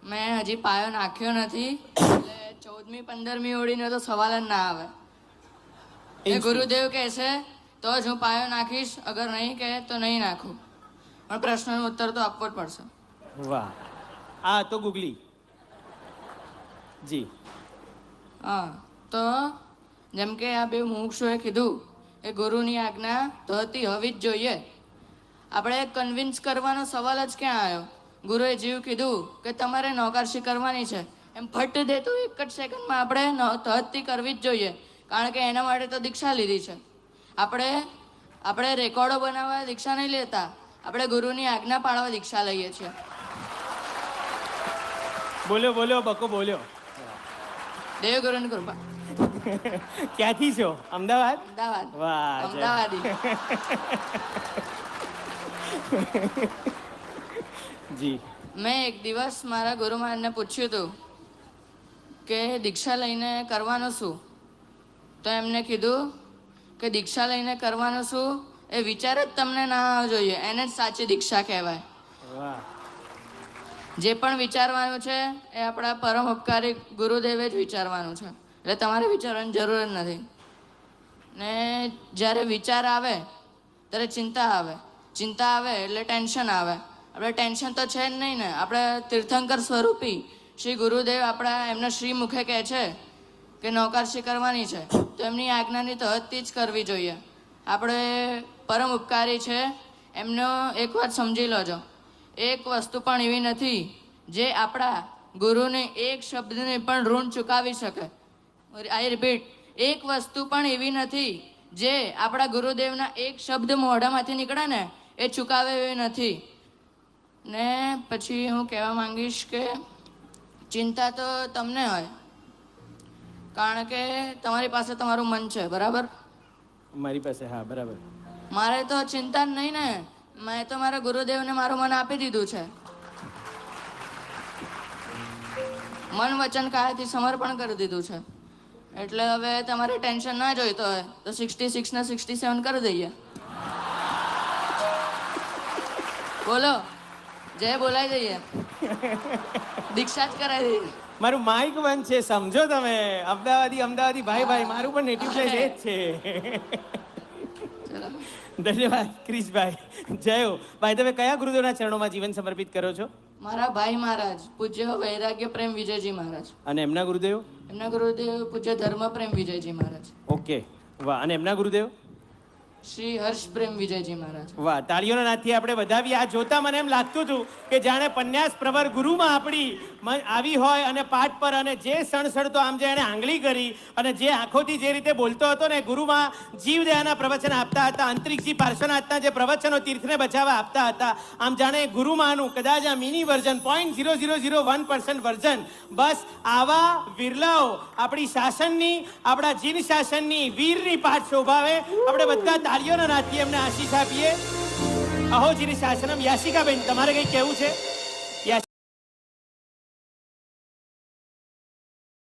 મેં હજી પાયો નાખ્યો નથી એટલે 14મી 15મી ઓળીનો તો સવાલ જ ના આવે. એ ગુરુદેવ કહે છે તો જ હું પાયો નાખીશ, અગર નહીં કહે તો નહીં નાખું, પણ પ્રશ્નનો ઉત્તર તો આપવો જ પડશે. વાહ, આ તો ગુગલી જી. હા, તો જેમ કે આ બે મુમુક્ષુએ કીધું એ ગુરુની આજ્ઞા થતી હોવી જ જોઈએ. આપણે કન્વિન્સ કરવાનો સવાલ જ ક્યાં આવ્યો? ગુરુએ જીવ કીધું કે તમારે નોકરશી કરવાની છે, એમ ફટ દેતું એક જ સેકન્ડમાં આપણે તહતથી કરવી જ જોઈએ, કારણ કે એના માટે તો દીક્ષા લીધી છે. આપણે રેકોર્ડો બનાવવા દીક્ષા નહીં લેતા, આપણે ગુરુની આજ્ઞા પાળવા દીક્ષા લઈએ છીએ. બોલ્યો બોલ્યો બકો બોલ્યો. દેવ ગુરુની કૃપા. ક્યાંથી છો? અમદાવાદ? અમદાવાદ. વાહ, અમદાવાદી. જી. મેં એક દિવસ મારા ગુરુ મહારાજને પૂછ્યું હતું કે દીક્ષા લઈને કરવાનું શું? તો એમને કીધું કે દીક્ષા લઈને કરવાનું શું એ વિચાર જ તમને ના આવવો જોઈએ, એને જ સાચી દીક્ષા કહેવાય. વાહ. જે પણ વિચારવાનું છે એ આપણા પરમ ઉપકારી ગુરુદેવે જ વિચારવાનું છે, એટલે તમારે વિચારવાની જરૂર જ નથી. ને જ્યારે વિચાર આવે ત્યારે ચિંતા આવે, ચિંતા આવે એટલે ટેન્શન આવે. આપણે ટેન્શન તો છે જ નહીં ને. આપણે તીર્થંકર સ્વરૂપી શ્રી ગુરુદેવ આપણા એમના શ્રી મુખે કહે છે કે નોકરશી કરવાની છે, તો એમની આજ્ઞાની તો હદથી જ કરવી જોઈએ. આપણે પરમ ઉપકારી છે એમનો એક વાત સમજી લોજો, એક વસ્તુ પણ એવી નથી જે આપણા ગુરુને એક શબ્દને પણ ઋણ ચૂકાવી શકે. આઈ રિપીટ, એક વસ્તુ પણ એવી નથી જે આપણા ગુરુદેવના એક શબ્દ મોઢામાંથી નીકળે ને એ ચૂકાવે એવી નથી. ને પછી હું કહેવા માંગીશ કે ચિંતા તો તમને હોય, કારણ કે તમારી પાસે તમારું મન છે, બરાબર? મારી પાસે, હા બરાબર. મારે તો ચિંતા જ નહીં ને, મેં તો મારા ગુરુદેવને મારું મન આપી દીધું છે. મન વચન કાયાથી સમર્પણ કરી દીધું છે, એટલે હવે તમારે ટેન્શન ના જોઈતો હોય તો 66 ને 67 કરી દઈએ. બોલો, જય બોલાઈ દઈએ, દીક્ષા જ કરાવી દઈએ. મારું માઇક બંધ છે, સમજો તમે. અમદાવાદી ભાઈ, મારું પણ નેટિવ પ્લેસ એ જ છે. ધન્યવાદ ક્રિશભાઈ. જય હો ભાઈ. તમે કયા ગુરુદેવના ચરણોમાં જીવન સમર્પિત કરો છો? મારા ભાઈ મહારાજ પૂજ્ય વૈરાગ્ય પ્રેમ વિજયજી મહારાજ. અને એમના ગુરુદેવ? એમના ગુરુદેવ પૂજ્ય ધર્મ પ્રેમ વિજયજી મહારાજ. ઓકે, વાહ. અને એમના ગુરુદેવ? શ્રી હર્ષ પ્રેમ વિજયજી મહારાજ. વાહ, તાળીઓના નાદથી આપણે વધાવી. આ જોતા મને એમ લાગતું હતું કે જાણે પન્યાસ પ્રવર ગુરુમાં આપણી આવી હોય અને પાઠ પર, અને જે સણસણતો આમ જે એને આંગળી કરી અને જે આંખોથી જે રીતે બોલતો હતો ને, ગુરુમાં જીવદયાના પ્રવચન આપતા હતા, અંતરિક્ષજી પાર્શ્વનાથના જે પ્રવચનો તીર્થને બચાવવા આપતા હતા, આમ જાણે ગુરુમાનું કદાચ આ મિની વર્ઝન 0.0001% વર્ઝન. બસ આવા વિરલાઓ આપણી શાસનની, આપણા જીન શાસનની વીરની પાઠ શોભાવે. આપણે બધા તાળીઓના નાદથી એમને આશીષ આપીએ. અહોજીની શાસનમ. યાશિકાબેન, તમારે કંઈ કહેવું છે?